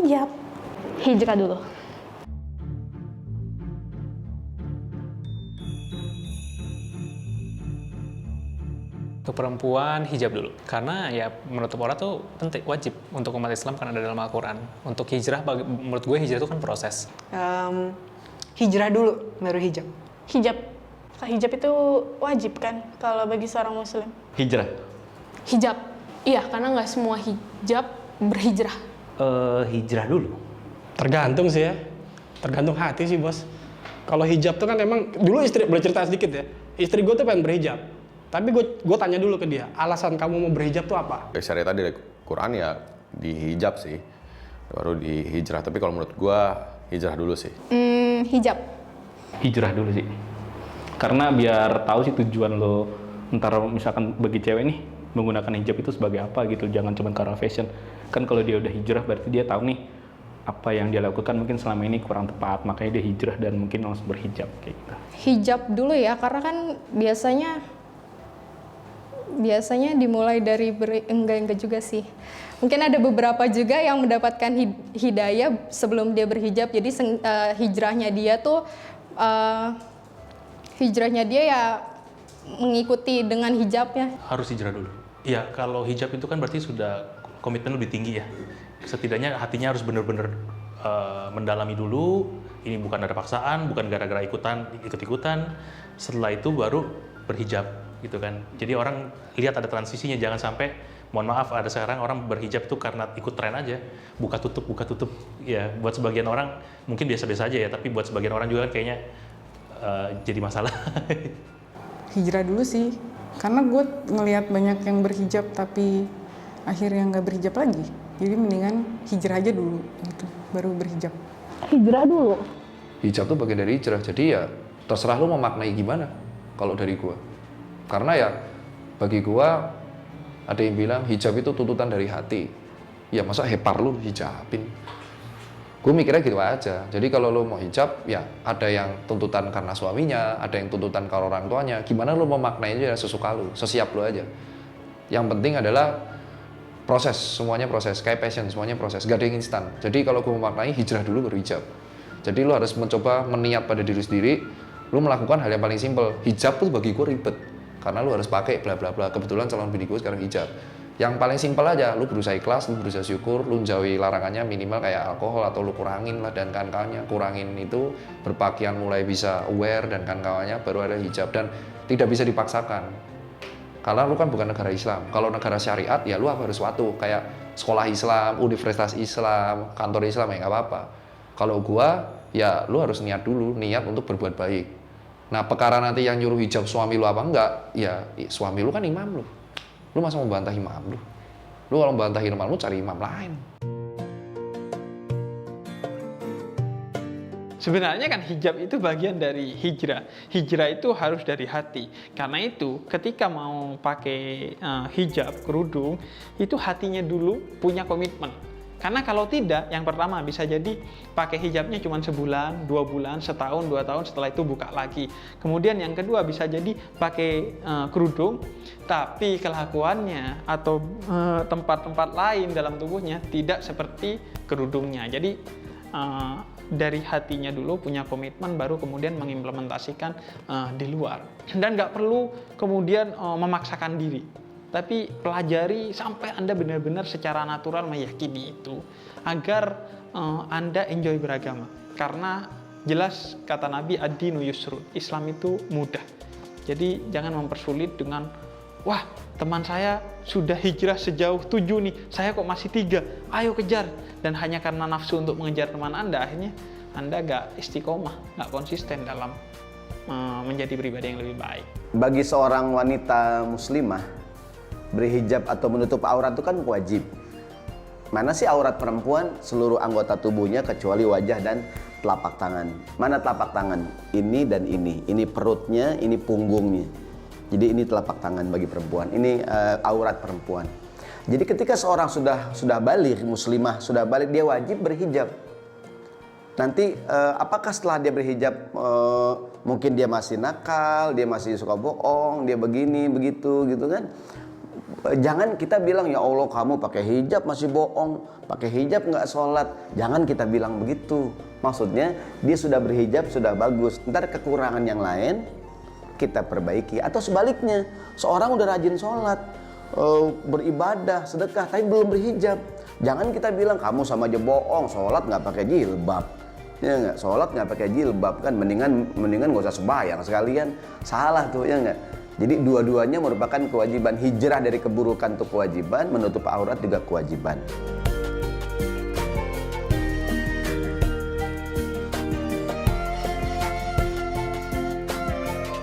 hijab. Hijrah dulu. Untuk perempuan hijab dulu, karena ya menutup aurat tuh penting, wajib untuk umat Islam karena ada dalam Al-Quran. Untuk hijrah, menurut gue hijrah itu kan proses. Hijrah dulu, baru hijab. Hijab. Hijab itu wajib kan kalau bagi seorang muslim? Hijrah. Hijab. Iya, karena nggak semua hijab berhijrah. Hijrah dulu. Tergantung sih ya, tergantung hati sih bos. Kalau hijab tuh kan emang, dulu istri, boleh cerita sedikit ya, istri gue tuh pengen berhijab. Tapi gue tanya dulu ke dia, alasan kamu mau berhijab tuh apa? Syariat dari Quran ya dihijab sih, baru dihijrah. Tapi kalau menurut gue hijrah dulu sih. Hijab. Hijrah dulu sih. Karena biar tahu sih tujuan lo, ntar misalkan bagi cewek nih menggunakan hijab itu sebagai apa gitu, jangan cuma karena fashion. Kan kalau dia udah hijrah berarti dia tahu nih apa yang dia lakukan mungkin selama ini kurang tepat, makanya dia hijrah dan mungkin langsung berhijab kayak gitu. Hijab dulu ya, karena kan biasanya dimulai dari enggak juga sih. Mungkin ada beberapa juga yang mendapatkan hidayah sebelum dia berhijab. Jadi hijrahnya dia ya mengikuti dengan hijabnya. Harus hijrah dulu. Iya, kalau hijab itu kan berarti sudah komitmen lebih tinggi ya. Setidaknya hatinya harus benar-benar mendalami dulu. Ini bukan ada paksaan, bukan gara-gara ikut-ikutan. Setelah itu baru berhijab gitu kan. Jadi orang lihat ada transisinya, jangan sampai, mohon maaf, ada sekarang orang berhijab itu karena ikut tren aja, buka tutup ya. Buat sebagian orang mungkin biasa-biasa aja ya, tapi buat sebagian orang juga kan kayaknya jadi masalah. Hijrah dulu sih, karena gue ngelihat banyak yang berhijab tapi akhirnya nggak berhijab lagi. Jadi mendingan hijrah aja dulu gitu, baru berhijab. Hijrah dulu. Hijab tuh bagian dari hijrah, jadi ya terserah lu mau maknai gimana kalau dari gua. Karena ya bagi gua ada yang bilang hijab itu tuntutan dari hati. Ya masa hepar lu hijabin. Gue mikirnya gitu aja. Jadi kalau lu mau hijab ya ada yang tuntutan karena suaminya, ada yang tuntutan karena orang tuanya. Gimana lu mau maknainya ya sesuka lu, sesiap lu aja. Yang penting adalah proses, semuanya proses. Kayak passion, semuanya proses. Gak ada yang instan. Jadi kalau gue mau maknai hijrah dulu baru hijab. Jadi lu harus mencoba meniat pada diri sendiri. Lu melakukan hal yang paling simpel. Hijab tuh bagi gue ribet. Karena lu harus pakai bla bla bla. Kebetulan calon bini gue sekarang hijab. Yang paling simpel aja, lu berusaha ikhlas, lu berusaha syukur, lu jauhi larangannya minimal kayak alkohol atau lu kurangin lah dan kawan-kawannya. Kurangin itu, berpakaian mulai bisa aware dan kawan-kawannya, baru ada hijab. Dan tidak bisa dipaksakan. Karena lu kan bukan negara Islam. Kalau negara syariat ya lu harus suatu kayak sekolah Islam, universitas Islam, kantor Islam ya nggak apa-apa. Kalau gua ya lu harus niat dulu, niat untuk berbuat baik. Nah, perkara nanti yang nyuruh hijab suami lu apa enggak, ya suami lu kan imam lu. Lu masa mau bantah imam lu? Lu kalau bantah imam lu cari imam lain. Sebenarnya kan hijab itu bagian dari hijrah. Hijrah itu harus dari hati. Karena itu ketika mau pakai hijab, kerudung, itu hatinya dulu punya komitmen. Karena kalau tidak, yang pertama bisa jadi pakai hijabnya cuma sebulan, 2 bulan, setahun, 2 tahun, setelah itu buka lagi. Kemudian yang kedua bisa jadi pakai kerudung, tapi kelakuannya atau tempat-tempat lain dalam tubuhnya tidak seperti kerudungnya. Jadi dari hatinya dulu punya komitmen, baru kemudian mengimplementasikan di luar. Dan nggak perlu kemudian memaksakan diri. Tapi pelajari sampai Anda benar-benar secara natural meyakini itu agar Anda enjoy beragama. Karena jelas kata Nabi ad-dinu yusrun, Islam itu mudah. Jadi jangan mempersulit dengan wah, teman saya sudah hijrah sejauh 7 nih, saya kok masih 3, ayo kejar. Dan hanya karena nafsu untuk mengejar teman Anda, akhirnya Anda nggak istiqomah, nggak konsisten dalam menjadi pribadi yang lebih baik. Bagi seorang wanita muslimah, berhijab atau menutup aurat itu kan wajib. Mana sih aurat perempuan? Seluruh anggota tubuhnya kecuali wajah dan telapak tangan. Mana telapak tangan? Ini dan ini. Ini perutnya, ini punggungnya. Jadi ini telapak tangan bagi perempuan. Ini aurat perempuan. Jadi ketika seorang sudah balik, muslimah sudah balik, dia wajib berhijab. Nanti apakah setelah dia berhijab mungkin dia masih nakal, dia masih suka bohong, dia begini begitu gitu kan? Jangan kita bilang, ya Allah kamu pakai hijab masih bohong, pakai hijab nggak sholat. Jangan kita bilang begitu. Maksudnya dia sudah berhijab, sudah bagus. Ntar kekurangan yang lain kita perbaiki. Atau sebaliknya, seorang udah rajin sholat, beribadah, sedekah, tapi belum berhijab. Jangan kita bilang kamu sama aja bohong, sholat nggak pakai jilbab. Ya nggak, sholat nggak pakai jilbab kan, mendingan nggak usah sembahyang sekalian. Salah tuh, ya nggak. Jadi dua-duanya merupakan kewajiban. Hijrah dari keburukan itu kewajiban, menutup aurat juga kewajiban.